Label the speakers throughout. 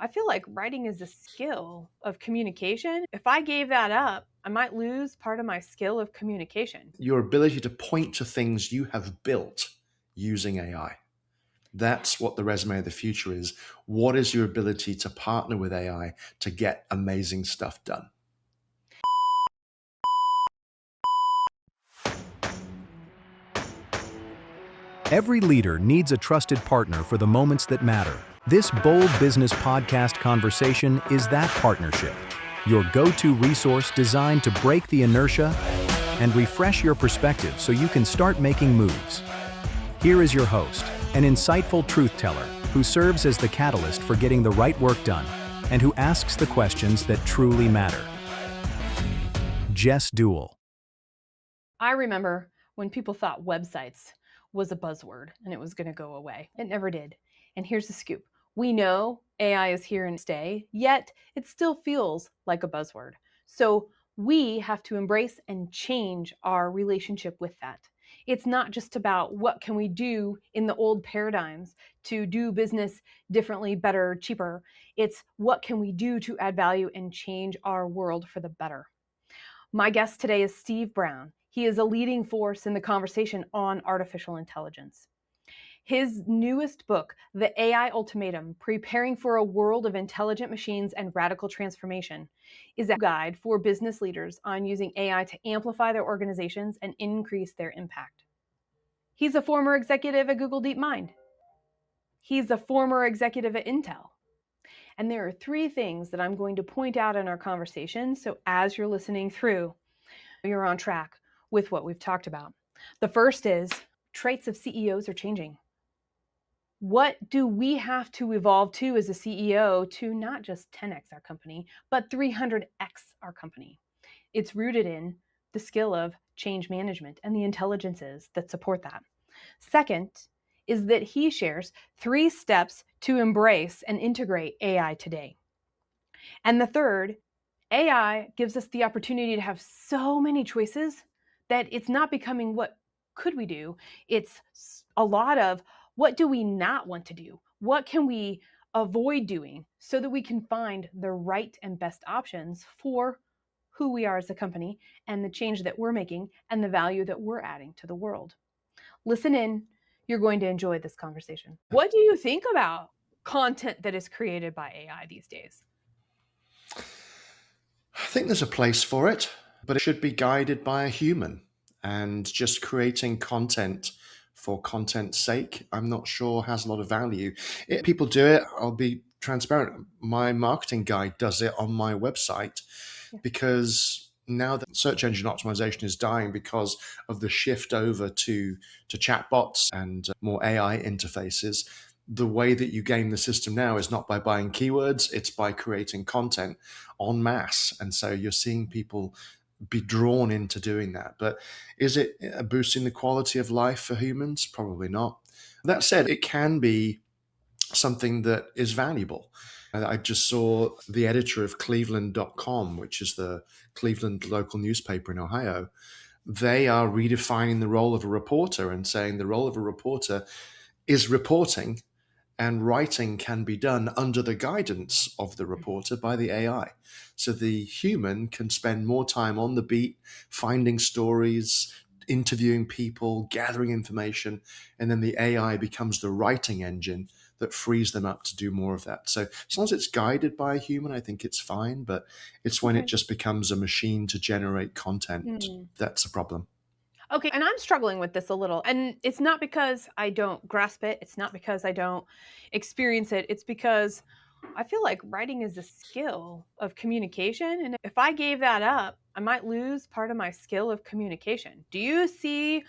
Speaker 1: I feel like writing is a skill of communication. If I gave that up, I might lose part of my skill of communication.
Speaker 2: Your ability to point to things you have built using AI. That's what the resume of the future is. What is your ability to partner with AI to get amazing stuff done?
Speaker 3: Every leader needs a trusted partner for the moments that matter. This Bold Business Podcast conversation is that partnership. Your go-to resource designed to break the inertia and refresh your perspective so you can start making moves. Here is your host, an insightful truth teller who serves as the catalyst for getting the right work done and who asks the questions that truly matter. Jess Dewell.
Speaker 1: I remember when people thought websites was a buzzword and it was going to go away. It never did. And here's the scoop. We know AI is here and stay, yet it still feels like a buzzword. So we have to embrace and change our relationship with that. It's not just about what can we do in the old paradigms to do business differently, better, cheaper. It's what can we do to add value and change our world for the better. My guest today is Steve Brown. He is a leading force in the conversation on artificial intelligence. His newest book, The AI Ultimatum, Preparing for a World of Intelligent Machines and Radical Transformation, is a guide for business leaders on using AI to amplify their organizations and increase their impact. He's a former executive at Google DeepMind. He's a former executive at Intel. And there are three things that I'm going to point out in our conversation, so as you're listening through, you're on track with what we've talked about. The first is traits of CEOs are changing. What do we have to evolve to as a CEO to not just 10x our company, but 300x our company? It's rooted in the skill of change management and the intelligences that support that. Second is that he shares 3 steps to embrace and integrate AI today. And the third, AI gives us the opportunity to have so many choices that it's not becoming what could we do. It's a lot of what do we not want to do? What can we avoid doing so that we can find the right and best options for who we are as a company and the change that we're making and the value that we're adding to the world. Listen in. You're going to enjoy this conversation. What do you think about content that is created by AI these days?
Speaker 2: I think there's a place for it, but it should be guided by a human. And just creating content for content's sake, I'm not sure has a lot of value. People do it. I'll be transparent. My marketing guy does it on my website because now that search engine optimization is dying because of the shift over to chatbots and more AI interfaces. The way that you game the system now is not by buying keywords, it's by creating content en masse. And so you're seeing people be drawn into doing that. But is it boosting the quality of life for humans? Probably not. That said, it can be something that is valuable. I just saw the editor of Cleveland.com, which is the Cleveland local newspaper in Ohio. They are redefining the role of a reporter and saying the role of a reporter is reporting, and writing can be done under the guidance of the reporter by the AI. So the human can spend more time on the beat, finding stories, interviewing people, gathering information, and then the AI becomes the writing engine that frees them up to do more of that. So as long as it's guided by a human, I think it's fine, but it's when it just becomes a machine to generate content that's a problem.
Speaker 1: Okay, and I'm struggling with this a little. And it's not because I don't grasp it. It's not because I don't experience it. It's because I feel like writing is a skill of communication. And if I gave that up, I might lose part of my skill of communication. Do you see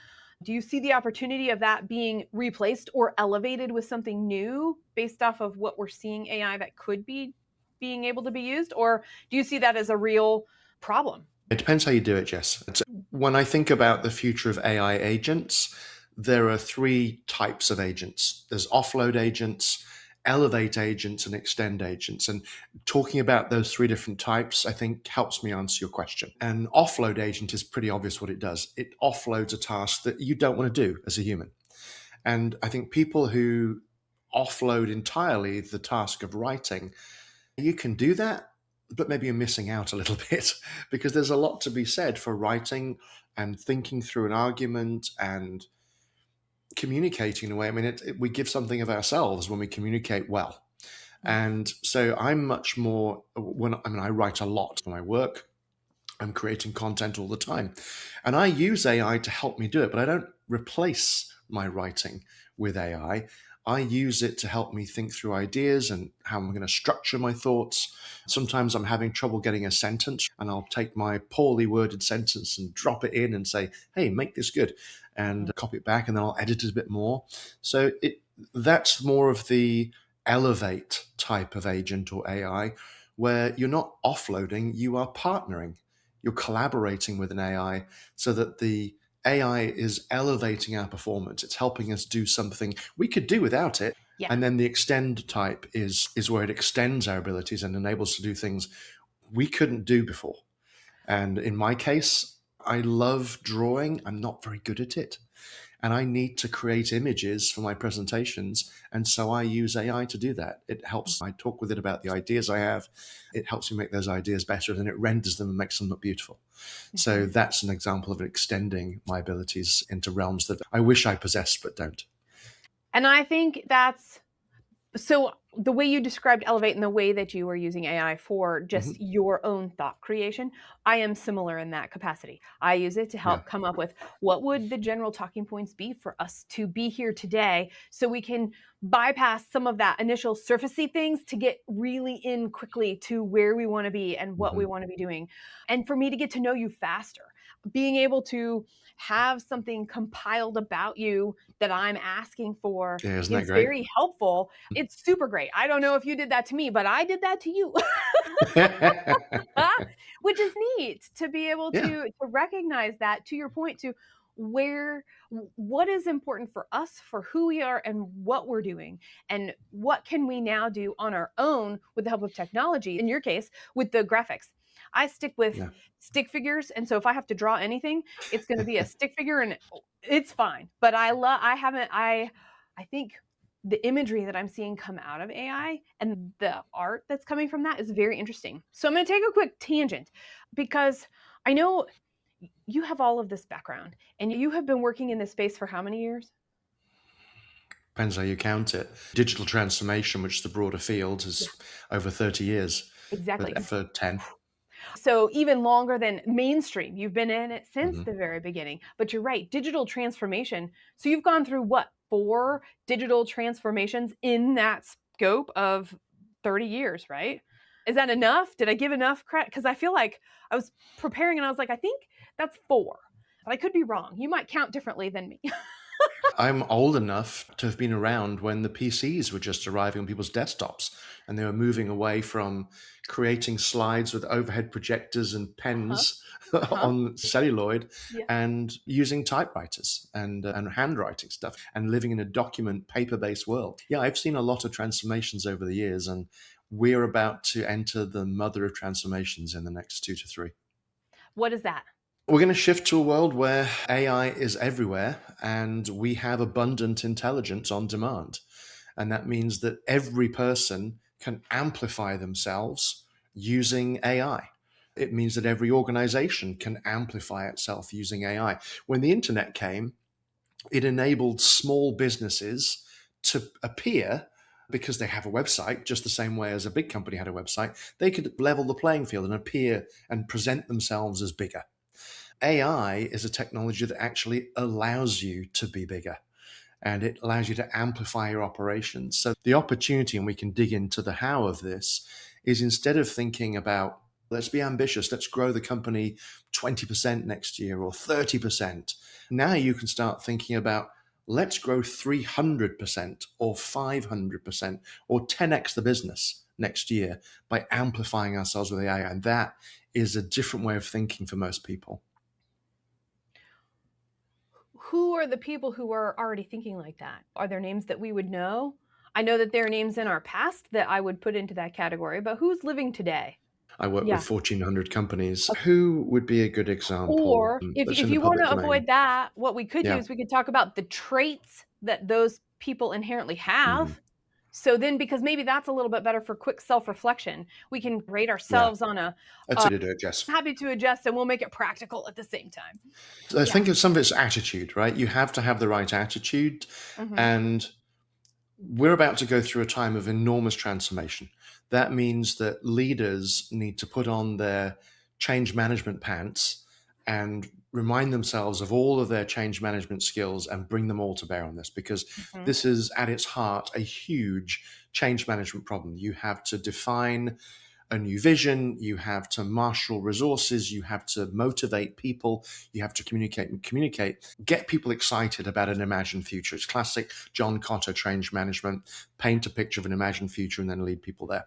Speaker 1: the opportunity of that being replaced or elevated with something new based off of what we're seeing AI that could be being able to be used? Or do you see that as a real problem?
Speaker 2: It depends how you do it, Jess. When I think about the future of AI agents, there are 3 types of agents. There's offload agents, elevate agents, and extend agents. And talking about those 3 different types, I think helps me answer your question. An offload agent is pretty obvious what it does. It offloads a task that you don't want to do as a human. And I think people who offload entirely the task of writing You can do that, but maybe you're missing out a little bit because there's a lot to be said for writing and thinking through an argument and communicating in a way. I mean, we give something of ourselves when we communicate well. And so I'm much more, I write a lot for my work. I'm creating content all the time. And I use AI to help me do it, but I don't replace my writing with AI. I use it to help me think through ideas and how I'm going to structure my thoughts. Sometimes I'm having trouble getting a sentence, and I'll take my poorly worded sentence and drop it in and say, hey, make this good, and copy it back, and then I'll edit it a bit more. So that's more of the elevate type of agent or AI, where you're not offloading, you are partnering. You're collaborating with an AI so that the AI is elevating our performance. It's helping us do something we could do without it.
Speaker 1: Yeah.
Speaker 2: And then the extend type is where it extends our abilities and enables us to do things we couldn't do before. And in my case, I love drawing. I'm not very good at it. And I need to create images for my presentations. And so I use AI to do that. It helps. I talk with it about the ideas I have. It helps me make those ideas better. And it renders them and makes them look beautiful. So that's an example of extending my abilities into realms that I wish I possessed, but don't.
Speaker 1: And I think that's, so the way you described Elevate and the way that you are using AI for just your own thought creation, I am similar in that capacity. I use it to help come up with what would the general talking points be for us to be here today, so we can bypass some of that initial surfacey things to get really in quickly to where we want to be and what we want to be doing. And for me to get to know you faster, being able to have something compiled about you that I'm asking for is very helpful. It's super great. I don't know if you did that to me, but I did that to you, which is neat to be able to recognize that, to your point, to what is important for us, for who we are and what we're doing, and what can we now do on our own with the help of technology. In your case, with the graphics, I stick with stick figures. And so if I have to draw anything, it's going to be a stick figure and it's fine. But I think the imagery that I'm seeing come out of AI and the art that's coming from that is very interesting. So I'm going to take a quick tangent, because I know you have all of this background and you have been working in this space for how many years?
Speaker 2: Depends how you count it. Digital transformation, which is the broader field, is over 30 years.
Speaker 1: Exactly.
Speaker 2: But for 10.
Speaker 1: So even longer than mainstream. You've been in it since the very beginning. But you're right, digital transformation. So you've gone through what, 4 digital transformations in that scope of 30 years, right? Is that enough? Did I give enough credit? Because I feel like I was preparing and I was like, I think that's 4. But I could be wrong. You might count differently than me.
Speaker 2: I'm old enough to have been around when the PCs were just arriving on people's desktops, and they were moving away from creating slides with overhead projectors and pens on celluloid and using typewriters and handwriting stuff and living in a document paper-based world. Yeah, I've seen a lot of transformations over the years, and we're about to enter the mother of transformations in the next 2 to 3.
Speaker 1: What is that?
Speaker 2: We're going to shift to a world where AI is everywhere and we have abundant intelligence on demand. And that means that every person can amplify themselves using AI. It means that every organization can amplify itself using AI. When the internet came, it enabled small businesses to appear, because they have a website, just the same way as a big company had a website. They could level the playing field and appear and present themselves as bigger. AI is a technology that actually allows you to be bigger, and it allows you to amplify your operations. So the opportunity, and we can dig into the how of this, is instead of thinking about, let's be ambitious, let's grow the company 20% next year or 30%. Now you can start thinking about, let's grow 300% or 500% or 10x the business next year by amplifying ourselves with AI. And that is a different way of thinking for most people.
Speaker 1: Who are the people who are already thinking like that? Are there names that we would know? I know that there are names in our past that I would put into that category, but who's living today?
Speaker 2: I work with 1,400 companies. Who would be a good example?
Speaker 1: Or if you want to avoid that, what we could do is we could talk about the traits that those people inherently have. So then, because maybe that's a little bit better for quick self-reflection, we can rate
Speaker 2: Yeah,
Speaker 1: ourselves on a
Speaker 2: that's how you do it, Jess.
Speaker 1: happy to adjust, and we'll make it practical at the same time.
Speaker 2: I
Speaker 1: Yeah.
Speaker 2: think of some of it's attitude, right? You have to have the right attitude.
Speaker 1: Mm-hmm.
Speaker 2: And we're about to go through a time of enormous transformation. That means that leaders need to put on their change management pants and remind themselves of all of their change management skills and bring them all to bear on this, because
Speaker 1: Mm-hmm.
Speaker 2: this is at its heart a huge change management problem. You have to define a new vision, you have to marshal resources, you have to motivate people, you have to communicate, get people excited about an imagined future. It's classic John Cotter change management: paint a picture of an imagined future and then lead people there.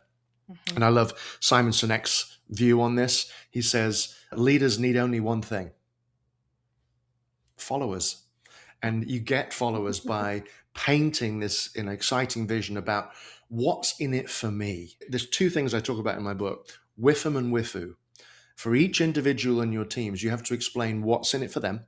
Speaker 1: Mm-hmm.
Speaker 2: And I love Simon Sinek's view on this. He says leaders need only one thing: followers. And you get followers by painting this exciting vision about what's in it for me. There's two things I talk about in my book: WIFM and WIFU. For each individual in your teams, you have to explain what's in it for them,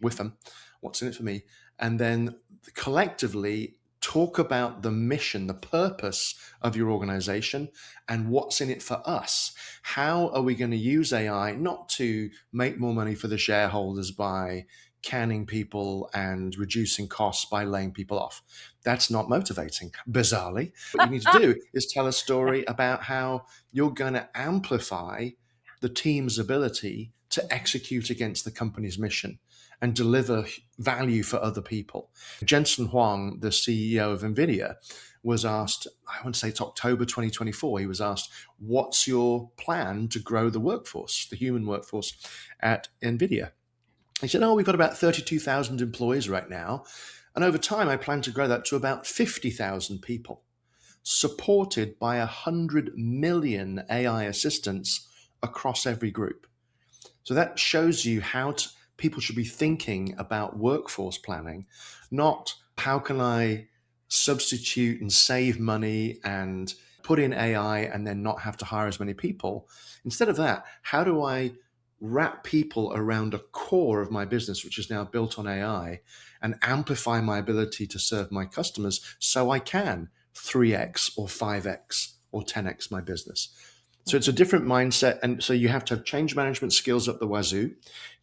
Speaker 2: WIFM, what's in it for me, and then collectively talk about the mission, the purpose of your organization, and what's in it for us. How are we going to use AI not to make more money for the shareholders by canning people and reducing costs by laying people off? That's not motivating, bizarrely. What you need to do is tell a story about how you're going to amplify the team's ability to execute against the company's mission and deliver value for other people. Jensen Huang, the CEO of NVIDIA, was asked, I want to say it's October 2024, he was asked, what's your plan to grow the workforce, the human workforce at NVIDIA? He said, we've got about 32,000 employees right now. And over time, I plan to grow that to about 50,000 people, supported by 100 million AI assistants across every group. So that shows you how people should be thinking about workforce planning, not how can I substitute and save money and put in AI and then not have to hire as many people. Instead of that, how do I wrap people around a core of my business, which is now built on AI, and amplify my ability to serve my customers so I can 3x or 5x or 10x my business. So it's a different mindset. And so you have to have change management skills up the wazoo.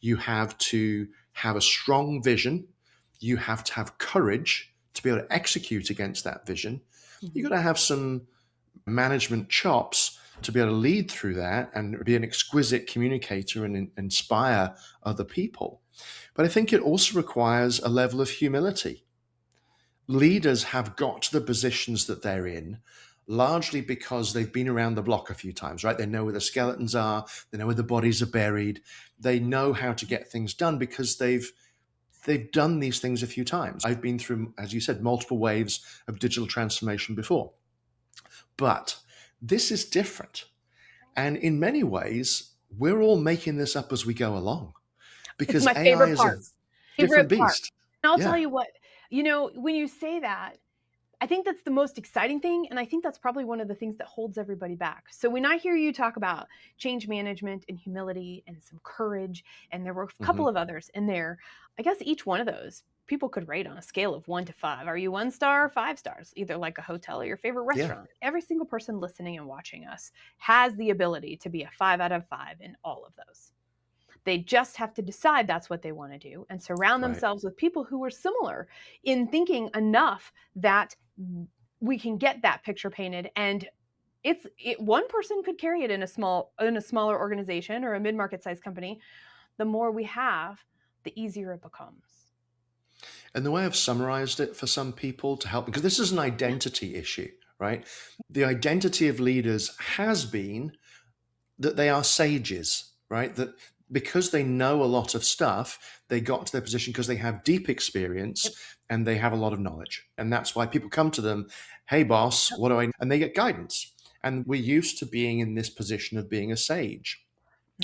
Speaker 2: You have to have a strong vision. You have to have courage to be able to execute against that vision. You've got to have some management chops to be able to lead through that and be an exquisite communicator and inspire other people. But I think it also requires a level of humility. Leaders have got to the positions that they're in largely because they've been around the block a few times, right? They know where the skeletons are. They know where the bodies are buried. They know how to get things done because they've done these things a few times. I've been through, as you said, multiple waves of digital transformation before. But this is different. And in many ways, we're all making this up as we go along because
Speaker 1: It's my
Speaker 2: AI
Speaker 1: favorite
Speaker 2: is
Speaker 1: part.
Speaker 2: a different beast.
Speaker 1: And I'll
Speaker 2: Yeah.
Speaker 1: tell you what, when you say that, I think that's the most exciting thing. And I think that's probably one of the things that holds everybody back. So when I hear you talk about change management and humility and some courage, and there were a couple of others in there, I guess each one of those people could rate on a scale of 1 to 5. Are you 1 star, 5 stars, either like a hotel or your favorite restaurant? Yeah. Every single person listening and watching us has the ability to be a 5 out of 5 in all of those. They just have to decide that's what they want to do and surround themselves with people who are similar in thinking enough that we can get that picture painted. And one person could carry it in a smaller organization or a mid-market size company. The more we have, the easier it becomes.
Speaker 2: And the way I've summarized it for some people to help, because this is an identity issue, right? The identity of leaders has been that they are sages, right? That because they know a lot of stuff, they got to their position because they have deep experience and they have a lot of knowledge. And that's why people come to them, hey, boss, what do I need? And they get guidance. And we're used to being in this position of being a sage.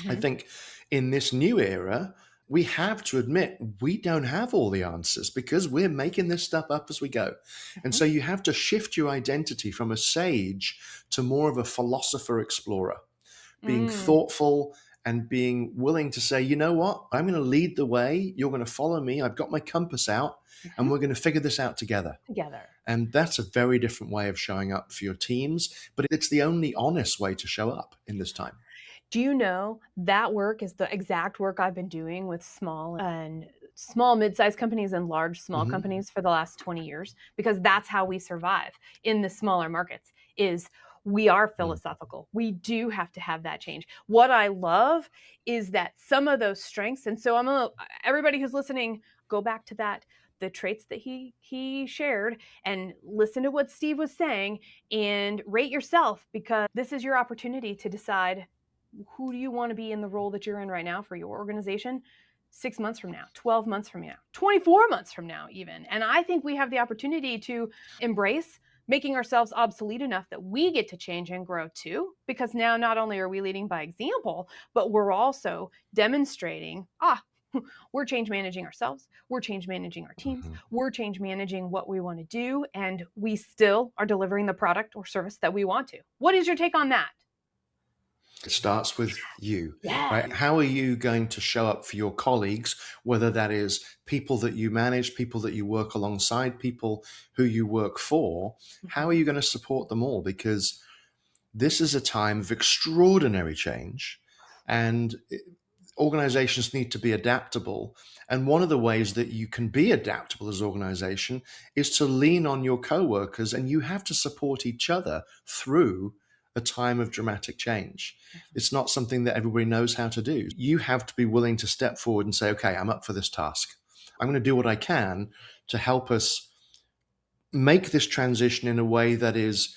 Speaker 2: I think in this new era, we have to admit we don't have all the answers because we're making this stuff up as we go. And so you have to shift your identity from a sage to more of a philosopher explorer, being thoughtful and being willing to say, you know what, I'm going to lead the way. You're going to follow me. I've got my compass out and we're going to figure this out together.
Speaker 1: Together.
Speaker 2: And that's a very different way of showing up for your teams, but it's the only honest way to show up in this time.
Speaker 1: Do you know that work is the exact work I've been doing with small mid-sized companies and large small companies for the last 20 years, because that's how we survive in the smaller markets. Is we are philosophical. We do have to have that change. What I love is that some of those strengths, and so everybody who's listening, go back to the traits that he shared and listen to what Steve was saying and rate yourself, because this is your opportunity to decide who do you want to be in the role that you're in right now for your organization 6 months from now, 12 months from now, 24 months from now even. And I think we have the opportunity to embrace making ourselves obsolete enough that we get to change and grow too, because now not only are we leading by example, but we're also demonstrating, we're change managing ourselves, we're change managing our teams, we're change managing what we want to do, and we still are delivering the product or service that we want to. What is your take on that?
Speaker 2: It starts with you,
Speaker 1: Yeah.
Speaker 2: right? How are you going to show up for your colleagues, whether that is people that you manage, people that you work alongside, people who you work for? How are you going to support them all? Because this is a time of extraordinary change, and organizations need to be adaptable. And one of the ways that you can be adaptable as an organization is to lean on your coworkers, and you have to support each other through a time of dramatic change. It's not something that everybody knows how to do. You have to be willing to step forward and say, okay, I'm up for this task. I'm going to do what I can to help us make this transition in a way that is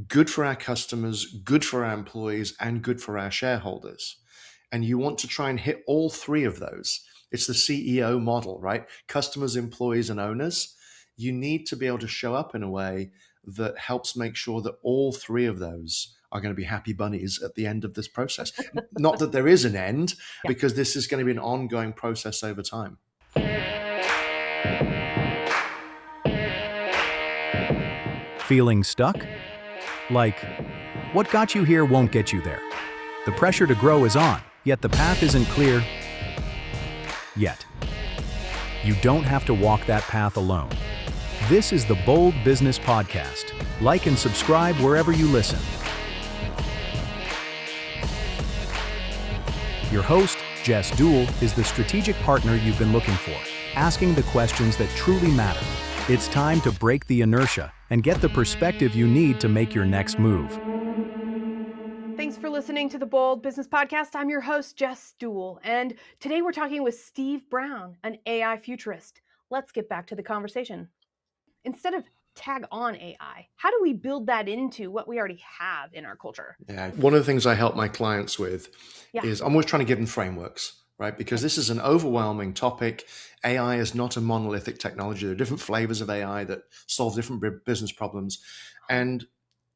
Speaker 2: good for our customers, good for our employees, and good for our shareholders. And you want to try and hit all three of those. It's the CEO model, right? Customers, employees, and owners. You need to be able to show up in a way that helps make sure that all three of those are going to be happy bunnies at the end of this process. Not that there is an end, because this is going to be an ongoing process over time.
Speaker 3: Feeling stuck? Like, what got you here won't get you there. The pressure to grow is on, yet the path isn't clear yet. You don't have to walk that path alone. This is the Bold Business Podcast. Like and subscribe wherever you listen. Your host, Jess Dewell, is the strategic partner you've been looking for, asking the questions that truly matter. It's time to break the inertia and get the perspective you need to make your next move.
Speaker 1: Thanks for listening to the Bold Business Podcast. I'm your host, Jess Dewell, and today we're talking with Steve Brown, an AI futurist. Let's get back to the conversation. Instead of tag on AI, how do we build that into what we already have in our culture?
Speaker 2: Yeah. One of the things I help my clients with is I'm always trying to give them frameworks, right? Because this is an overwhelming topic. AI is not a monolithic technology. There are different flavors of AI that solve different business problems. And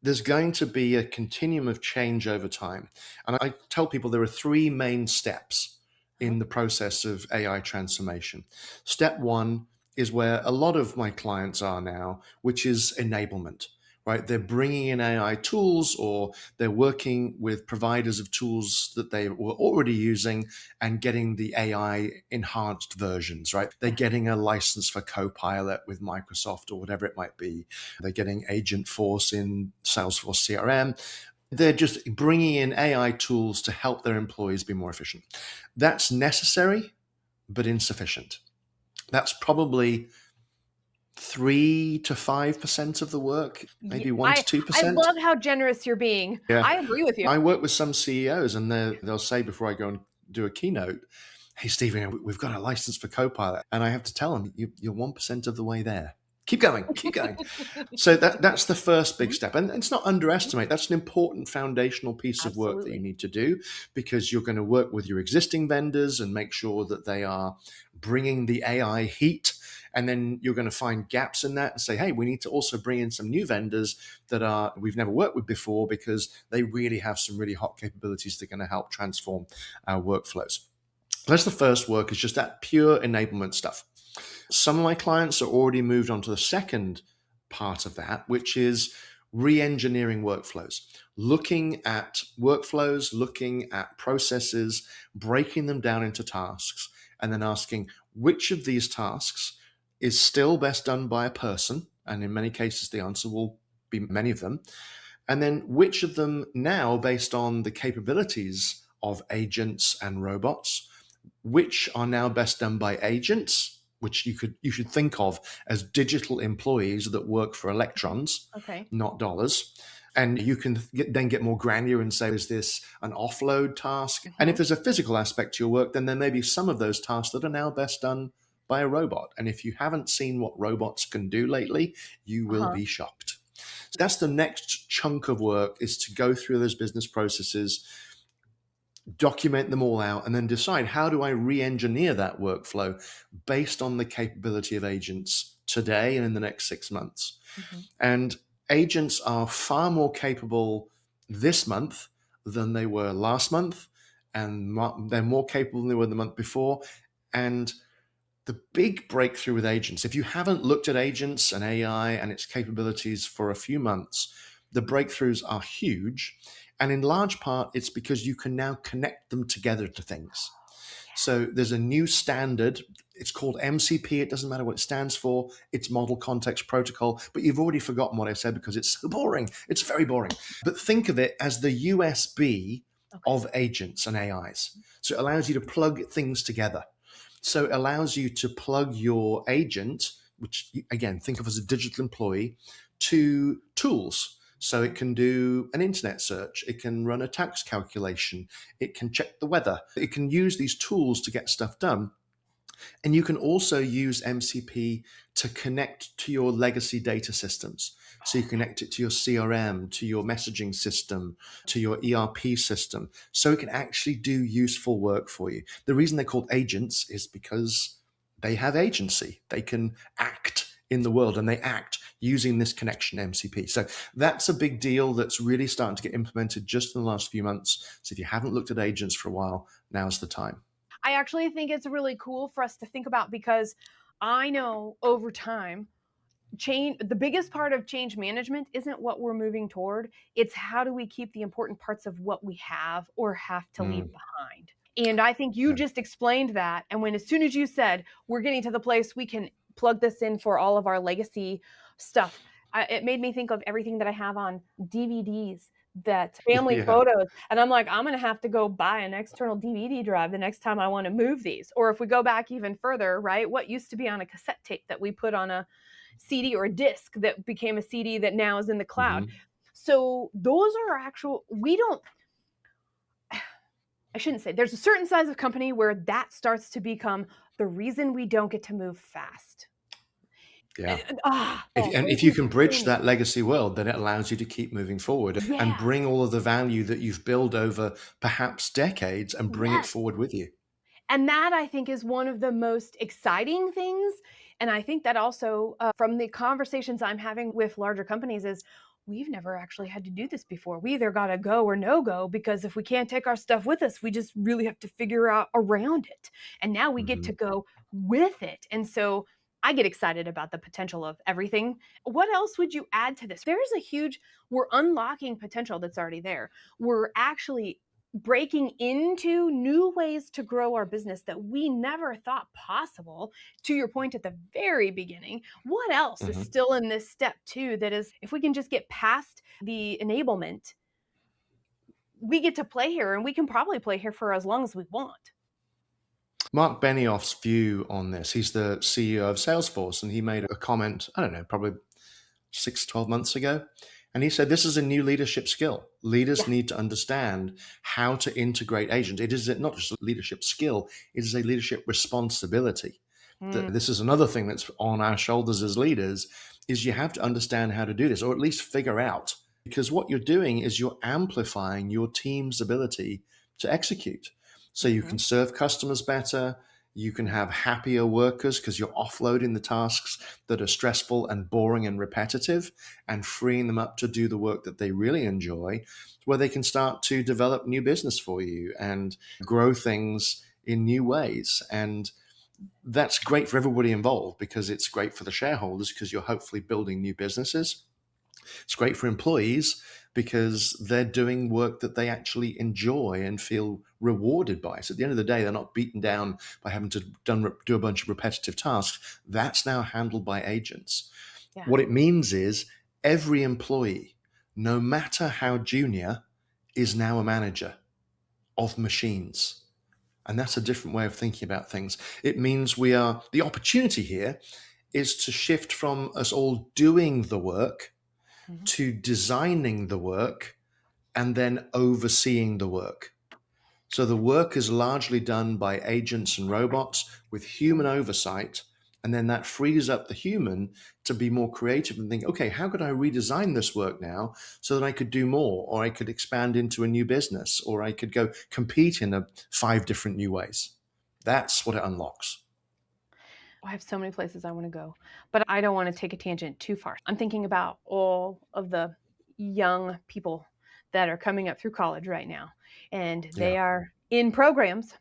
Speaker 2: there's going to be a continuum of change over time. And I tell people there are three main steps in the process of AI transformation. Step one is where a lot of my clients are now, which is enablement, right? They're bringing in AI tools, or they're working with providers of tools that they were already using and getting the AI enhanced versions, right? They're getting a license for Copilot with Microsoft or whatever it might be. They're getting Agent Force in Salesforce CRM. They're just bringing in AI tools to help their employees be more efficient. That's necessary, but insufficient. That's probably 3 to 5% of the work, maybe 1 to 2%.
Speaker 1: I love how generous you're being. Yeah. I agree with you.
Speaker 2: I work with some CEOs, and they'll say before I go and do a keynote, hey, Stephen, we've got a license for Copilot. And I have to tell them, you're 1% of the way there. Keep going, keep going. So that's the first big step. And it's not underestimate. That's an important foundational piece of work that you need to do, because you're going to work with your existing vendors and make sure that they are bringing the AI heat. And then you're going to find gaps in that and say, hey, we need to also bring in some new vendors that we've never worked with before, because they really have some really hot capabilities that are going to help transform our workflows. That's the first work, is just that pure enablement stuff. Some of my clients are already moved on to the second part of that, which is re-engineering workflows, looking at workflows, looking at processes, breaking them down into tasks, and then asking which of these tasks is still best done by a person? And in many cases, the answer will be many of them. And then which of them now, based on the capabilities of agents and robots, which are now best done by agents, which you should think of as digital employees that work for electrons,
Speaker 1: Okay.
Speaker 2: not dollars. And you can then get more granular and say, is this an offload task? And if
Speaker 1: Mhm.
Speaker 2: there's a physical aspect to your work, then there may be some of those tasks that are now best done by a robot. And if you haven't seen what robots can do lately, you will
Speaker 1: Uh-huh.
Speaker 2: be shocked. So that's the next chunk of work, is to go through those business processes, document them all out, and then decide, how do I re-engineer that workflow based on the capability of agents today and in the next 6 months.
Speaker 1: Mhm.
Speaker 2: And agents are far more capable this month than they were last month, and they're more capable than they were the month before. And the big breakthrough with agents, if you haven't looked at agents and AI and its capabilities for a few months, the breakthroughs are huge. And in large part, it's because you can now connect them together to things. So there's a new standard. It's called MCP. It doesn't matter what it stands for. It's Model Context Protocol. But you've already forgotten what I said because it's so boring. It's very boring. But think of it as the USB
Speaker 1: Okay.
Speaker 2: of agents and AIs. So it allows you to plug things together. So it allows you to plug your agent, which again, think of as a digital employee, to tools. So it can do an internet search, it can run a tax calculation, it can check the weather, it can use these tools to get stuff done. And you can also use MCP to connect to your legacy data systems. So you connect it to your CRM, to your messaging system, to your ERP system. So it can actually do useful work for you. The reason they're called agents is because they have agency. They can act in the world, and they act using this connection MCP. So that's a big deal that's really starting to get implemented just in the last few months. So if you haven't looked at agents for a while, now's the time.
Speaker 1: I actually think it's really cool for us to think about, because I know over time, the biggest part of change management isn't what we're moving toward. It's how do we keep the important parts of what we have or have to leave
Speaker 2: Mm,
Speaker 1: behind. And I think you
Speaker 2: yeah.
Speaker 1: just explained that. And when, as soon as you said, we're getting to the place we can plug this in for all of our legacy stuff, it made me think of everything that I have on DVDs, that family
Speaker 2: Yeah.
Speaker 1: photos. And I'm like, I'm going to have to go buy an external DVD drive the next time I want to move these. Or if we go back even further, right? What used to be on a cassette tape that we put on a CD or a disc that became a CD that now is in the cloud.
Speaker 2: Mhm.
Speaker 1: So those are actual, we don't, I shouldn't say, there's a certain size of company where that starts to become the reason we don't get to move fast.
Speaker 2: Yeah. And
Speaker 1: Thank
Speaker 2: if you
Speaker 1: you
Speaker 2: can
Speaker 1: for
Speaker 2: bridge
Speaker 1: saying that.
Speaker 2: that legacy world, then it allows you to keep moving forward and
Speaker 1: Yeah.
Speaker 2: bring all of the value that you've built over perhaps decades and bring it
Speaker 1: Yes.
Speaker 2: forward with you.
Speaker 1: And that, I think, is one of the most exciting things. And I think that also, from the conversations I'm having with larger companies, is we've never actually had to do this before. We either got to go or no go, because if we can't take our stuff with us, we just really have to figure out around it. And now we get to
Speaker 2: Hmm.
Speaker 1: go with it. And so I get excited about the potential of everything. What else would you add to this? There's a huge, we're unlocking potential that's already there. We're actually breaking into new ways to grow our business that we never thought possible. To your point at the very beginning, what else is
Speaker 2: Hmm.
Speaker 1: still in this step too, that is, if we can just get past the enablement, we get to play here, and we can probably play here for as long as we want.
Speaker 2: Mark Benioff's view on this, he's the CEO of Salesforce, and he made a comment, I don't know, probably 6, 12 months ago. And he said, this is a new leadership skill. Leaders
Speaker 1: Yeah.
Speaker 2: need to understand how to integrate agents. It is not just a leadership skill, it is a leadership responsibility.
Speaker 1: Mm.
Speaker 2: This is another thing that's on our shoulders as leaders, is you have to understand how to do this, or at least figure out, because what you're doing is you're amplifying your team's ability to execute. So you
Speaker 1: Mm-hmm.
Speaker 2: can serve customers better, you can have happier workers because you're offloading the tasks that are stressful and boring and repetitive, and freeing them up to do the work that they really enjoy, where they can start to develop new business for you and grow things in new ways. And that's great for everybody involved, because it's great for the shareholders because you're hopefully building new businesses. It's great for employees because they're doing work that they actually enjoy and feel rewarded by. So at the end of the day, they're not beaten down by having to do a bunch of repetitive tasks. That's now handled by agents.
Speaker 1: Yeah.
Speaker 2: What it means is every employee, no matter how junior, is now a manager of machines. And that's a different way of thinking about things. It means the opportunity here is to shift from us all doing the work
Speaker 1: Mhm.
Speaker 2: to designing the work and then overseeing the work. So the work is largely done by agents and robots with human oversight. And then that frees up the human to be more creative and think, okay, how could I redesign this work now so that I could do more, or I could expand into a new business, or I could go compete in 5 different new ways. That's what it unlocks.
Speaker 1: I have so many places I want to go, but I don't want to take a tangent too far. I'm thinking about all of the young people that are coming up through college right now, and
Speaker 2: Yeah.
Speaker 1: they are in programs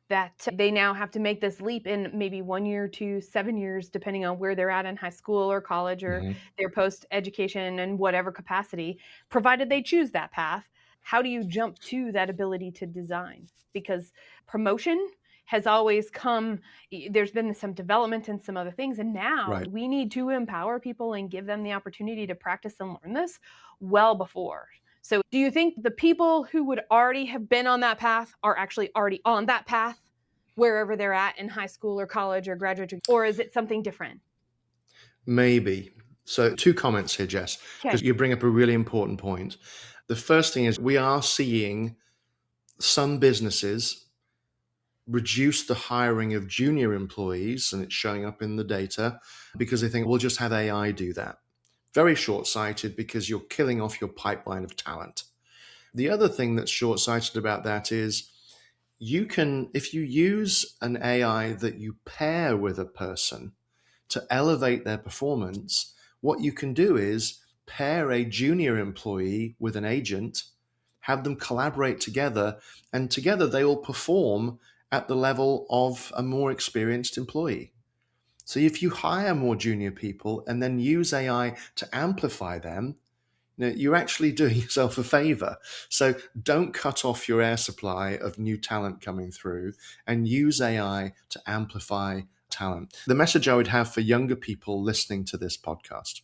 Speaker 1: that they now have to make this leap in maybe 1 year to 7 years, depending on where they're at in high school or college or
Speaker 2: Mhm.
Speaker 1: their post education in whatever capacity, provided they choose that path. How do you jump to that ability to design? Because promotion has always come, there's been some development and some other things. And now
Speaker 2: Right.
Speaker 1: we need to empower people and give them the opportunity to practice and learn this well before. So, do you think the people who would already have been on that path are actually already on that path wherever they're at in high school or college or graduate, or is it something different?
Speaker 2: Maybe. So 2 comments here, Jess, because
Speaker 1: Okay.
Speaker 2: you bring up a really important point. The first thing is we are seeing some businesses reduce the hiring of junior employees, and it's showing up in the data because they think we'll just have AI do that. Very short-sighted because you're killing off your pipeline of talent. The other thing that's short-sighted about that is if you use an AI that you pair with a person to elevate their performance, what you can do is pair a junior employee with an agent, have them collaborate together, and together they will perform at the level of a more experienced employee. So if you hire more junior people and then use AI to amplify them, you're actually doing yourself a favor. So don't cut off your air supply of new talent coming through, and use AI to amplify talent. The message I would have for younger people listening to this podcast,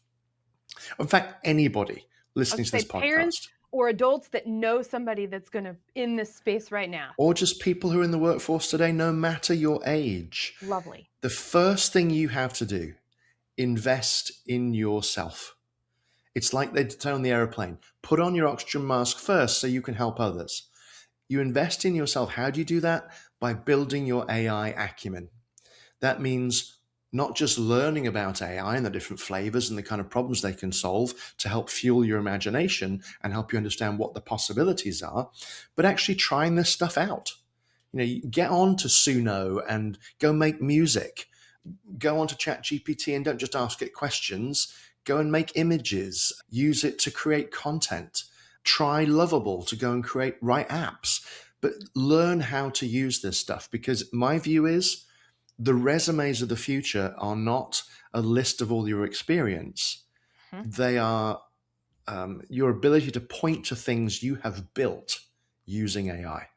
Speaker 2: in fact, anybody
Speaker 1: I
Speaker 2: listening
Speaker 1: would
Speaker 2: to
Speaker 1: say
Speaker 2: this
Speaker 1: parents
Speaker 2: podcast,
Speaker 1: or adults that know somebody that's going to in this space right now.
Speaker 2: or just people who are in the workforce today, no matter your age,
Speaker 1: Lovely.
Speaker 2: the first thing you have to do, invest in yourself. It's like they turn on the airplane. Put on your oxygen mask first so you can help others. You invest in yourself. How do you do that? By building your AI acumen. That means not just learning about AI and the different flavors and the kind of problems they can solve to help fuel your imagination and help you understand what the possibilities are, but actually trying this stuff out. You get on to Suno and go make music. Go on to ChatGPT and don't just ask it questions. Go and make images. Use it to create content. Try Lovable to go and write apps. But learn how to use this stuff, because my view is the resumes of the future are not a list of all your experience.
Speaker 1: Mhm.
Speaker 2: They are your ability to point to things you have built using AI.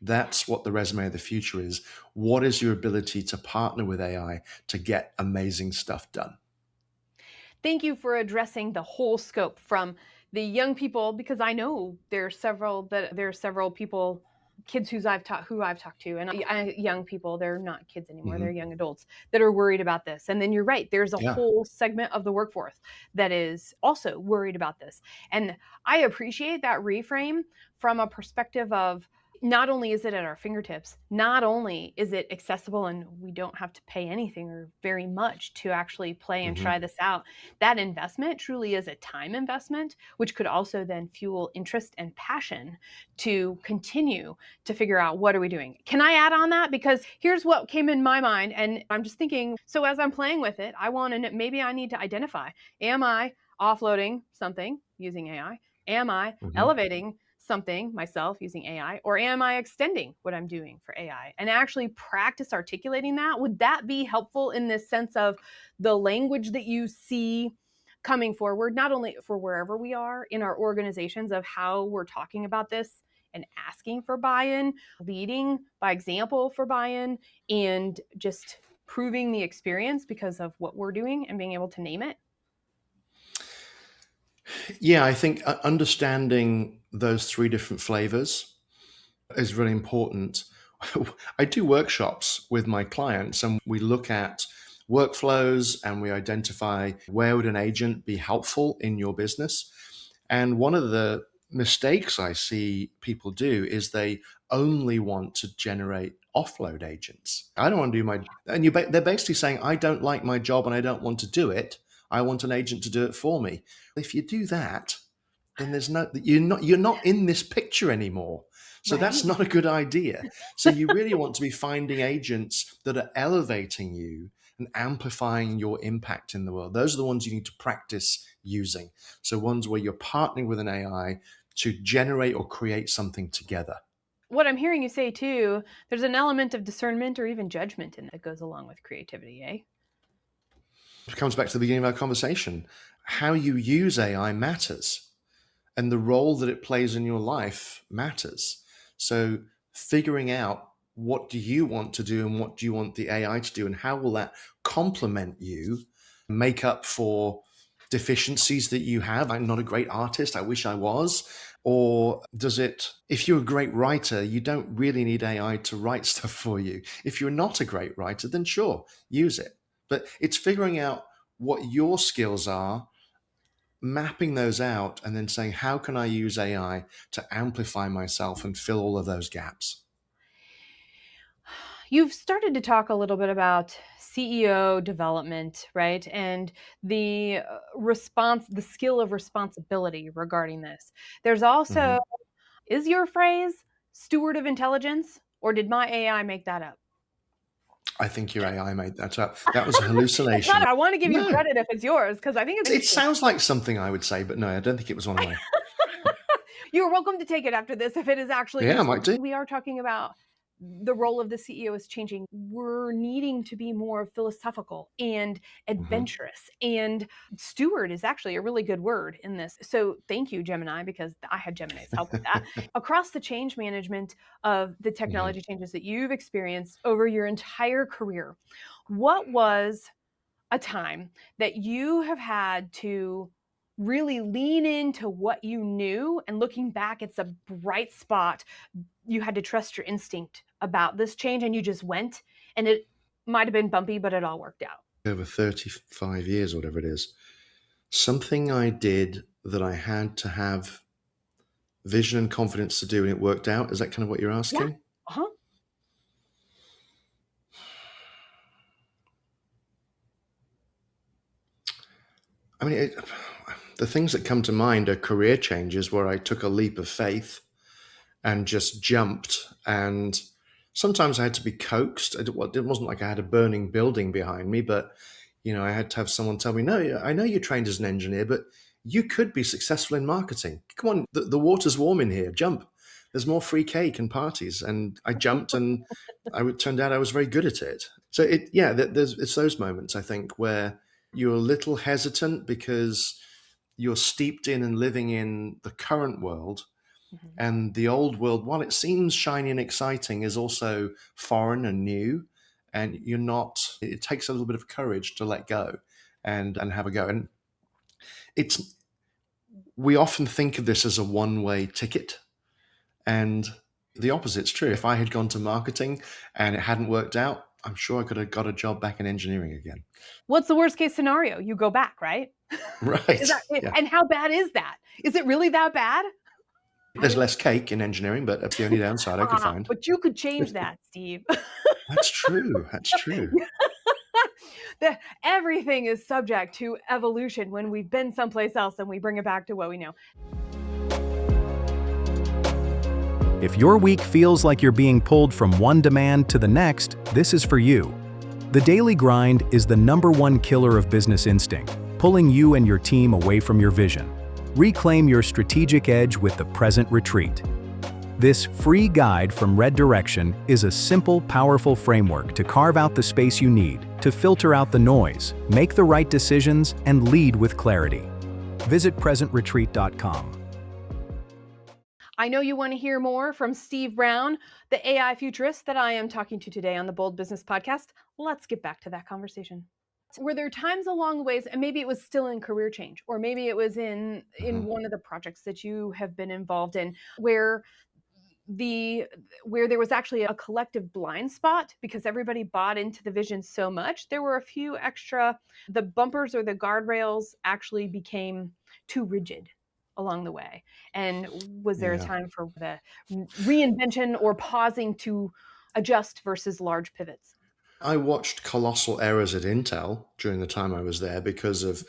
Speaker 2: That's what the resume of the future is. What is your ability to partner with AI to get amazing stuff done?
Speaker 1: Thank you for addressing the whole scope from the young people, because I know there are several people, kids who I've talked to, and young people. They're not kids anymore; they're
Speaker 2: Hmm.
Speaker 1: young adults that are worried about this. And then you're right. There's a
Speaker 2: Yeah.
Speaker 1: whole segment of the workforce that is also worried about this. And I appreciate that reframe from a perspective of, not only is it at our fingertips, not only is it accessible and we don't have to pay anything or very much to actually play and
Speaker 2: Hmm.
Speaker 1: try this out. That investment truly is a time investment, which could also then fuel interest and passion to continue to figure out, what are we doing. Can I add on that? Because here's what came in my mind, and I'm just thinking, so as I'm playing with it, I want to, maybe I need to identify, am I offloading something using AI? Am I
Speaker 2: Hmm.
Speaker 1: elevating something myself using AI, or am I extending what I'm doing for AI, and actually practice articulating that? Would that be helpful in this sense of the language that you see coming forward, not only for wherever we are in our organizations of how we're talking about this and asking for buy-in, leading by example for buy-in, and just proving the experience because of what we're doing and being able to name it?
Speaker 2: Yeah, I think understanding those three different flavors is really important. I do workshops with my clients and we look at workflows and we identify where would an agent be helpful in your business. And one of the mistakes I see people do is they only want to generate offload agents. I don't want to do my, and they're basically saying, I don't like my job and I don't want to do it. I want an agent to do it for me. If you do that, then you're not in this picture anymore. So
Speaker 1: Right.
Speaker 2: that's not a good idea. So you really want to be finding agents that are elevating you and amplifying your impact in the world. Those are the ones you need to practice using. So ones where you're partnering with an AI to generate or create something together.
Speaker 1: What I'm hearing you say too, there's an element of discernment or even judgment in that goes along with creativity, eh?
Speaker 2: It comes back to the beginning of our conversation. How you use AI matters, and the role that it plays in your life matters. So figuring out what do you want to do and what do you want the AI to do and how will that complement you, make up for deficiencies that you have. I'm not a great artist. I wish I was. Or does it, if you're a great writer, you don't really need AI to write stuff for you. If you're not a great writer, then sure, use it. But it's figuring out what your skills are, mapping those out, and then saying, how can I use AI to amplify myself and fill all of those gaps?
Speaker 1: You've started to talk a little bit about CEO development, right? And the the skill of responsibility regarding this. There's also,
Speaker 2: Mhm.
Speaker 1: is your phrase steward of intelligence, or did my AI make that up?
Speaker 2: I think your AI made that up. That was a
Speaker 1: It's not,
Speaker 2: hallucination.
Speaker 1: I want to give you
Speaker 2: No,
Speaker 1: credit if it's yours, because I think it's
Speaker 2: it
Speaker 1: interesting.
Speaker 2: sounds like something I would say, but no, I don't think it was one of mine.
Speaker 1: You're welcome to take it after this if it is actually
Speaker 2: Yeah, I
Speaker 1: useful.
Speaker 2: might do.
Speaker 1: We are talking about the role of the CEO is changing. We're needing to be more philosophical and
Speaker 2: Mhm.
Speaker 1: adventurous. And steward is actually a really good word in this. So thank you, Gemini, because I had Gemini's help with that. Across the change management of the
Speaker 2: Mhm.
Speaker 1: technology changes that you've experienced over your entire career, what was a time that you have had to really lean into what you knew, and looking back, it's a bright spot. You had to trust your instinct about this change and you just went, and it might have been bumpy, but it all worked out.
Speaker 2: Over 35 years, or whatever it is, something I did that I had to have vision and confidence to do, and it worked out. Is that kind of what you're
Speaker 1: Yeah.
Speaker 2: asking?
Speaker 1: Uh-huh.
Speaker 2: I mean, the things that come to mind are career changes where I took a leap of faith and just jumped. And sometimes I had to be coaxed. It wasn't like I had a burning building behind me, but I had to have someone tell me, "No, I know you're trained as an engineer, but you could be successful in marketing. Come on, the water's warm in here. Jump. There's more free cake and parties." And I jumped, and turned out I was very good at it. So it's those moments I think where you're a little hesitant because you're steeped in and living in the current world,
Speaker 1: Mhm.
Speaker 2: and the old world, while it seems shiny and exciting, is also foreign and new. And it takes a little bit of courage to let go and have a go. And it's, we often think of this as a one-way ticket. And the opposite's true. If I had gone to marketing and it hadn't worked out, I'm sure I could have got a job back in engineering again.
Speaker 1: What's the worst case scenario? You go back, right? Is
Speaker 2: Right.
Speaker 1: that it?
Speaker 2: Yeah.
Speaker 1: And how bad is that? Is it really that bad?
Speaker 2: There's less cake in engineering, but that's the only downside I could find.
Speaker 1: But you could change that, Steve.
Speaker 2: That's true. That's true.
Speaker 1: Everything is subject to evolution when we've been someplace else and we bring it back to what we know.
Speaker 3: If your week feels like you're being pulled from one demand to the next, this is for you. The daily grind is the #1 killer of business instinct, pulling you and your team away from your vision. Reclaim your strategic edge with the present retreat. This free guide from Red Direction is a simple, powerful framework to carve out the space you need, to filter out the noise, make the right decisions, and lead with clarity. Visit presentretreat.com.
Speaker 1: I know you want to hear more from Steve Brown, the AI futurist that I am talking to today on the Bold Business Podcast. Let's get back to that conversation. Were there times along the ways, and maybe it was still in career change, or maybe it was in one of the projects that you have been involved in, where there was actually a collective blind spot because everybody bought into the vision so much, there were a few extra, the bumpers or the guardrails actually became too rigid along the way? And was there a time for the reinvention or pausing to adjust versus large pivots?
Speaker 2: I watched colossal errors at Intel during the time I was there because of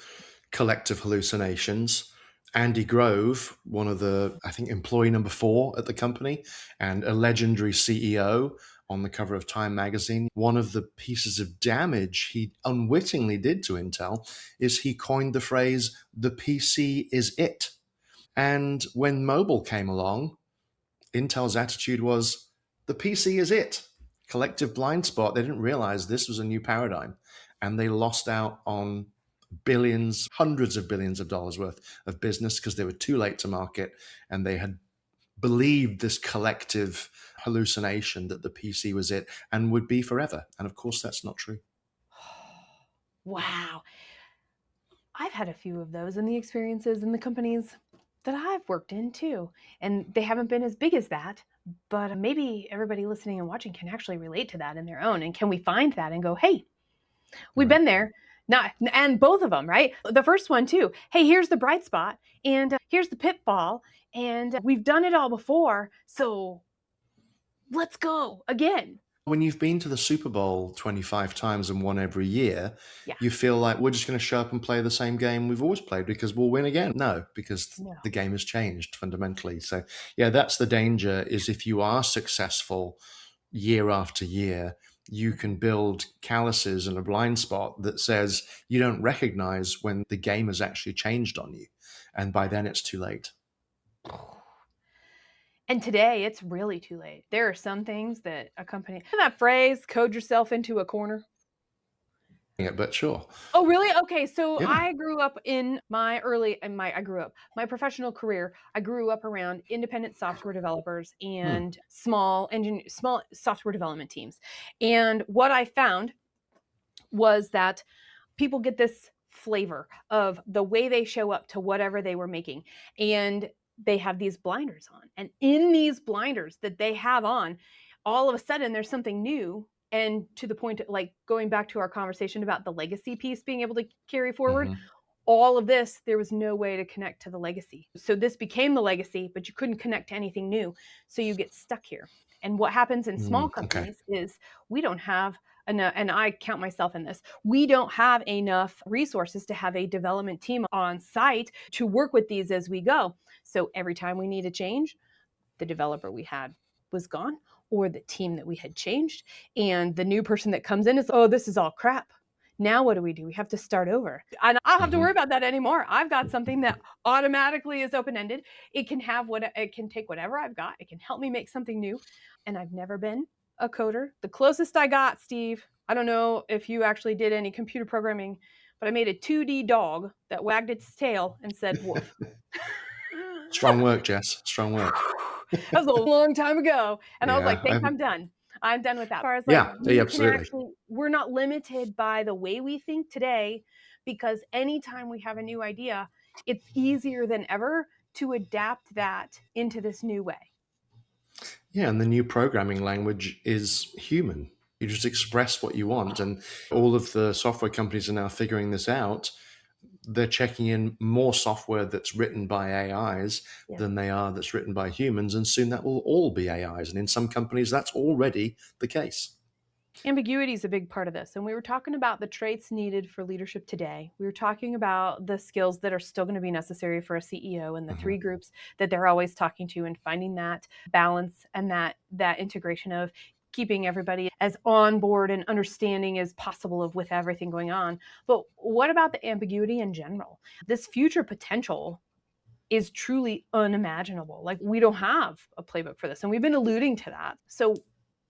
Speaker 2: collective hallucinations. Andy Grove, one of the, I think, employee number 4 at the company and a legendary CEO on the cover of Time magazine, one of the pieces of damage he unwittingly did to Intel is he coined the phrase, "the PC is it." And when mobile came along, Intel's attitude was, the PC is it. Collective blind spot. They didn't realize this was a new paradigm. And they lost out on billions, hundreds of billions of dollars worth of business because they were too late to market and they had believed this collective hallucination that the PC was it and would be forever. And of course, that's not true.
Speaker 1: Wow. I've had a few of those in the experiences in the companies that I've worked in too. And they haven't been as big as that, but maybe everybody listening and watching can actually relate to that in their own. And can we find that and go, hey, we've been there. And both of them, right? The first one too. Hey, here's the bright spot and here's the pitfall and we've done it all before. So let's go again.
Speaker 2: When you've been to the Super Bowl 25 times and won every year, you feel like we're just going to show up and play the same game we've always played because we'll win again. No, because the game has changed fundamentally. So yeah, that's the danger, is if you are successful year after year, you can build calluses and a blind spot that says you don't recognize when the game has actually changed on you. And by then it's too late.
Speaker 1: And today it's really too late. There are some things that a company, that phrase, code yourself into a corner.
Speaker 2: Yeah, but sure.
Speaker 1: Oh, really? Okay. So I grew up in my professional career. I grew up around independent software developers and small software development teams. And what I found was that people get this flavor of the way they show up to whatever they were making. And they have these blinders on. And in these blinders that they have on, all of a sudden there's something new. And to the point, like going back to our conversation about the legacy piece being able to carry forward, all of this, there was no way to connect to the legacy. So this became the legacy, but you couldn't connect to anything new. So you get stuck here. And what happens in small companies is we don't have enough, and I count myself in this, we don't have enough resources to have a development team on site to work with these as we go. So every time we need a change, the developer we had was gone, or the team that we had changed. And the new person that comes in is, oh, this is all crap. Now what do? We have to start over. And I don't have to worry about that anymore. I've got something that automatically is open-ended. It can take whatever I've got. It can help me make something new. And I've never been a coder. The closest I got, Steve, I don't know if you actually did any computer programming, but I made a 2D dog that wagged its tail and said woof.
Speaker 2: Strong work, Jess. Strong work.
Speaker 1: That was a long time ago. And I was like, thanks, I'm done. I'm done with that. As far as
Speaker 2: absolutely.
Speaker 1: We're not limited by the way we think today, because anytime we have a new idea, it's easier than ever to adapt that into this new way.
Speaker 2: Yeah, and the new programming language is human. You just express what you want. And all of the software companies are now figuring this out. They're checking in more software that's written by AIs than they are that's written by humans. And soon that will all be AIs. And in some companies, that's already the case.
Speaker 1: Ambiguity is a big part of this. And we were talking about the traits needed for leadership today. We were talking about the skills that are still going to be necessary for a CEO and the three groups that they're always talking to, and finding that balance and that integration of keeping everybody as on board and understanding as possible with everything going on. But what about the ambiguity in general? This future potential is truly unimaginable. Like, we don't have a playbook for this, and we've been alluding to that. So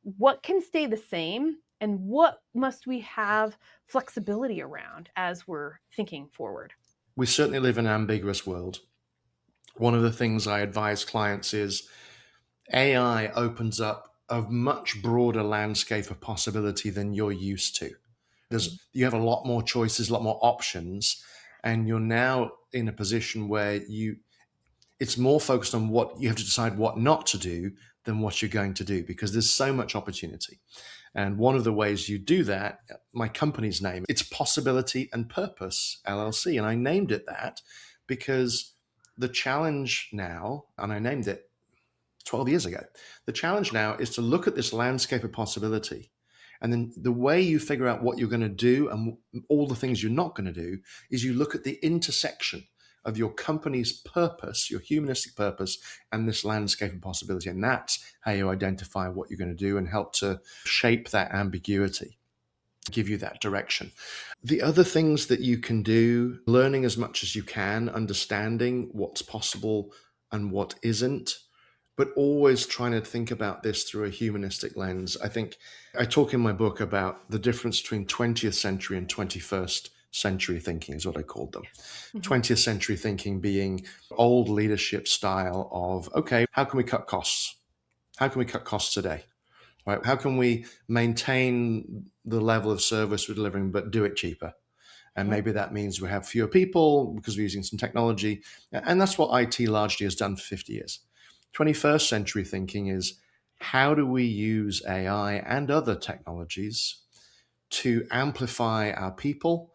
Speaker 1: what can stay the same, and what must we have flexibility around as we're thinking forward?
Speaker 2: We certainly live in an ambiguous world. One of the things I advise clients is AI opens up a much broader landscape of possibility than you're used to. You have a lot more choices, a lot more options, and you're now in a position where it's more focused on what you have to decide what not to do than what you're going to do, because there's so much opportunity. And one of the ways you do that, my company's name, it's Possibility and Purpose LLC. And I named it that because the challenge now, and I named it 12 years ago, the challenge now is to look at this landscape of possibility. And then the way you figure out what you're going to do and all the things you're not going to do is you look at the intersection of your company's purpose, your humanistic purpose, and this landscape of possibility. And that's how you identify what you're going to do and help to shape that ambiguity, give you that direction. The other things that you can do, learning as much as you can, understanding what's possible and what isn't, but always trying to think about this through a humanistic lens. I think I talk in my book about the difference between 20th century and 21st century thinking is what I called them. 20th century thinking being old leadership style of, okay, how can we cut costs? How can we cut costs today? Right? How can we maintain the level of service we're delivering, but do it cheaper? And maybe that means we have fewer people because we're using some technology. And that's what IT largely has done for 50 years. 21st century thinking is, how do we use AI and other technologies to amplify our people,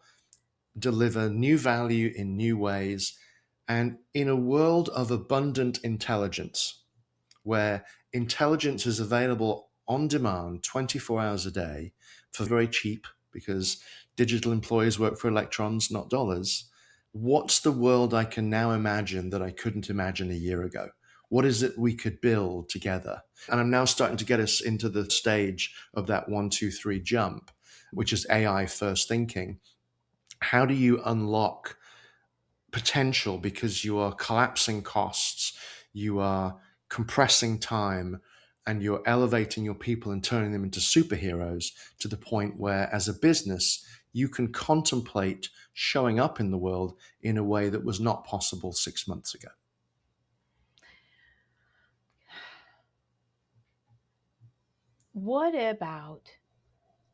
Speaker 2: deliver new value in new ways, and in a world of abundant intelligence, where intelligence is available on demand 24 hours a day for very cheap, because digital employees work for electrons, not dollars. What's the world I can now imagine that I couldn't imagine a year ago? What is it we could build together? And I'm now starting to get us into the stage of that 1, 2, 3 jump, which is AI first thinking. How do you unlock potential because you are collapsing costs, you are compressing time, and you're elevating your people and turning them into superheroes to the point where, as a business, you can contemplate showing up in the world in a way that was not possible 6 months ago.
Speaker 1: What about,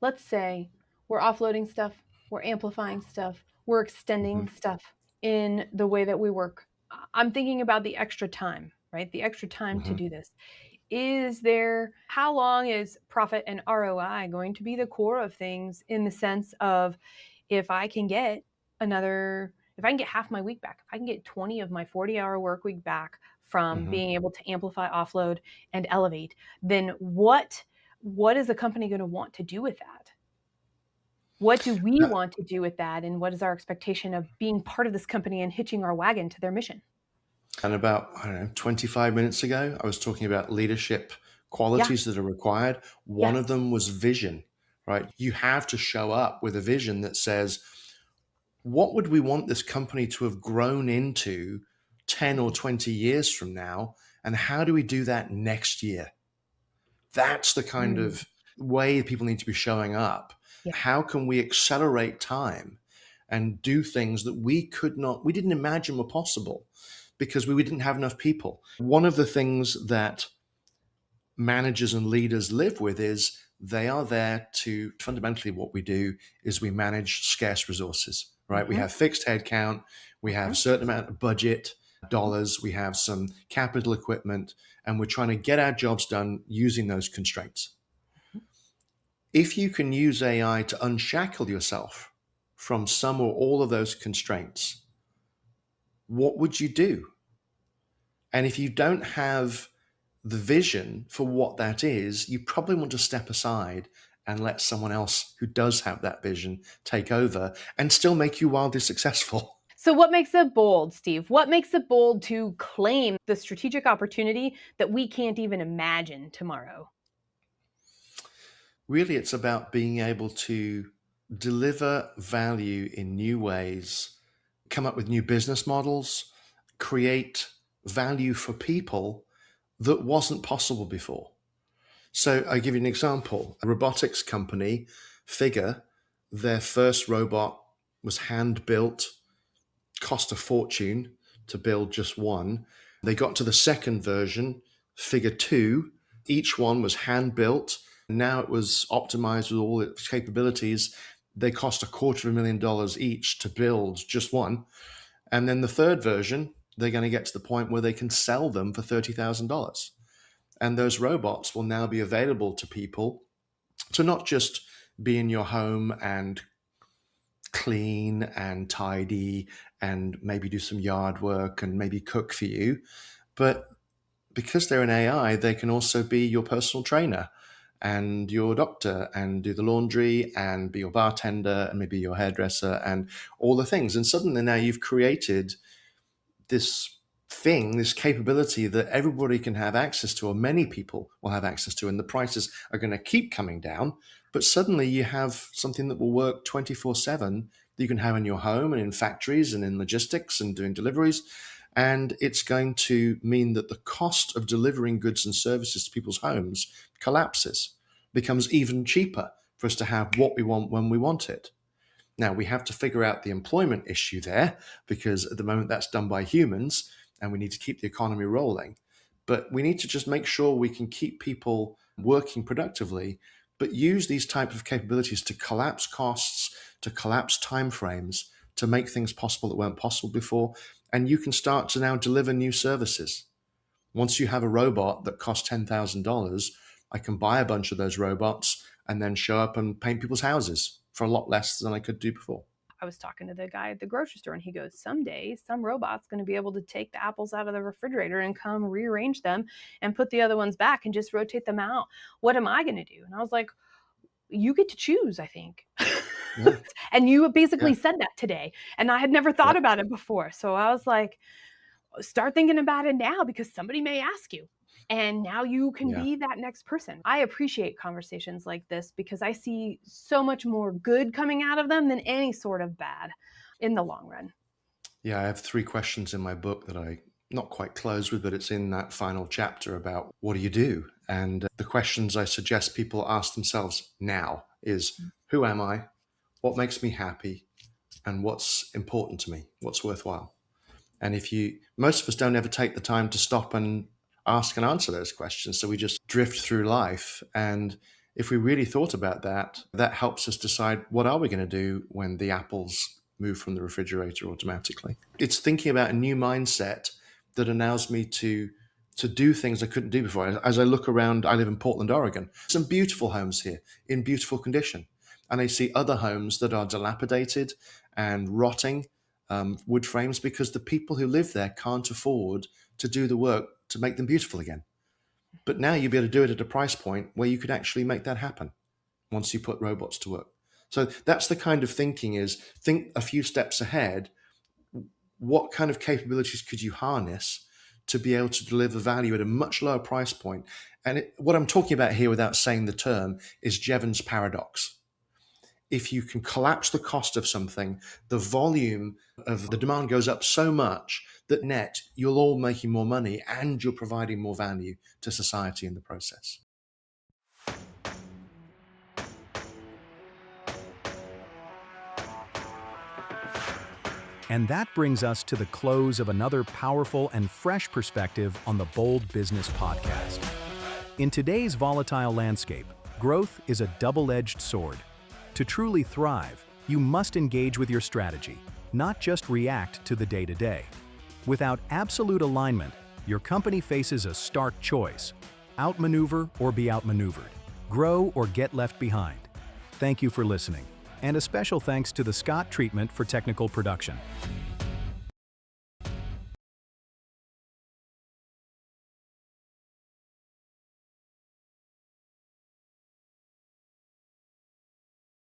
Speaker 1: let's say we're offloading stuff, we're amplifying stuff, we're extending stuff in the way that we work. I'm thinking about the extra time, right? The extra time to do this. How long is profit and ROI going to be the core of things, in the sense of, if I can get half my week back, if I can get 20 of my 40-hour work week back from being able to amplify, offload, and elevate, then what is a company going to want to do with that? What do we want to do with that? And what is our expectation of being part of this company and hitching our wagon to their mission?
Speaker 2: And about, 25 minutes ago, I was talking about leadership qualities that are required. One of them was vision, right? You have to show up with a vision that says, what would we want this company to have grown into 10 or 20 years from now? And how do we do that next year? That's the kind of way people need to be showing up.
Speaker 1: Yeah.
Speaker 2: How can we accelerate time and do things that we didn't imagine were possible because we didn't have enough people? One of the things that managers and leaders live with is they are there to, fundamentally what we do is we manage scarce resources, right? We have fixed headcount, we have a certain amount of budget, dollars, we have some capital equipment, and we're trying to get our jobs done using those constraints. If you can use AI to unshackle yourself from some or all of those constraints, what would you do? And if you don't have the vision for what that is, you probably want to step aside and let someone else who does have that vision take over and still make you wildly successful.
Speaker 1: So what makes it bold, Steve? What makes it bold to claim the strategic opportunity that we can't even imagine tomorrow?
Speaker 2: Really, it's about being able to deliver value in new ways, come up with new business models, create value for people that wasn't possible before. So I'll give you an example. A robotics company, Figure, their first robot was hand-built, cost a fortune to build just one. They got to the second version, Figure 2. Each one was hand-built. Now it was optimized with all its capabilities. They cost $250,000 each to build just one. And then the third version, they're going to get to the point where they can sell them for $30,000. And those robots will now be available to people to not just be in your home and clean and tidy and maybe do some yard work and maybe cook for you, but because they're an AI, they can also be your personal trainer and your doctor and do the laundry and be your bartender and maybe your hairdresser and all the things. And suddenly now you've created this thing, this capability that everybody can have access to, or many people will have access to, and the prices are going to keep coming down. But suddenly you have something that will work 24/7 that you can have in your home and in factories and in logistics and doing deliveries. And it's going to mean that the cost of delivering goods and services to people's homes collapses, becomes even cheaper for us to have what we want when we want it. Now, we have to figure out the employment issue there, because at the moment that's done by humans, and we need to keep the economy rolling. But we need to just make sure we can keep people working productively, but use these types of capabilities to collapse costs, to collapse timeframes, to make things possible that weren't possible before. And you can start to now deliver new services. Once you have a robot that costs $10,000, I can buy a bunch of those robots and then show up and paint people's houses for a lot less than I could do before.
Speaker 1: I was talking to the guy at the grocery store, and he goes, someday some robot's going to be able to take the apples out of the refrigerator and come rearrange them and put the other ones back and just rotate them out. What am I going to do? And I was like, you get to choose, I think. Yeah. And you basically said that today, and I had never thought about it before. So I was like, start thinking about it now, because somebody may ask you. And now you can be that next person. I appreciate conversations like this because I see so much more good coming out of them than any sort of bad in the long run.
Speaker 2: Yeah, I have 3 questions in my book that I not quite closed with, but it's in that final chapter about what do you do? And the questions I suggest people ask themselves now is, who am I? What makes me happy? And what's important to me? What's worthwhile? And most of us don't ever take the time to stop and ask and answer those questions. So we just drift through life. And if we really thought about that, that helps us decide, what are we going to do when the apples move from the refrigerator automatically? It's thinking about a new mindset that allows me to do things I couldn't do before. As I look around, I live in Portland, Oregon. Some beautiful homes here in beautiful condition. And I see other homes that are dilapidated and rotting, wood frames, because the people who live there can't afford to do the work to make them beautiful again. But now you'll be able to do it at a price point where you could actually make that happen once you put robots to work. So that's the kind of thinking, is think a few steps ahead. What kind of capabilities could you harness to be able to deliver value at a much lower price point? And what I'm talking about here, without saying the term, is Jevons paradox. If you can collapse the cost of something, the volume of the demand goes up so much that net, you're all making more money and you're providing more value to society in the process.
Speaker 3: And that brings us to the close of another powerful and fresh perspective on the Bold Business Podcast. In today's volatile landscape, growth is a double-edged sword. To truly thrive, you must engage with your strategy, not just react to the day-to-day. Without absolute alignment, your company faces a stark choice: outmaneuver or be outmaneuvered, grow or get left behind. Thank you for listening, and a special thanks to the Scott Treatment for technical production.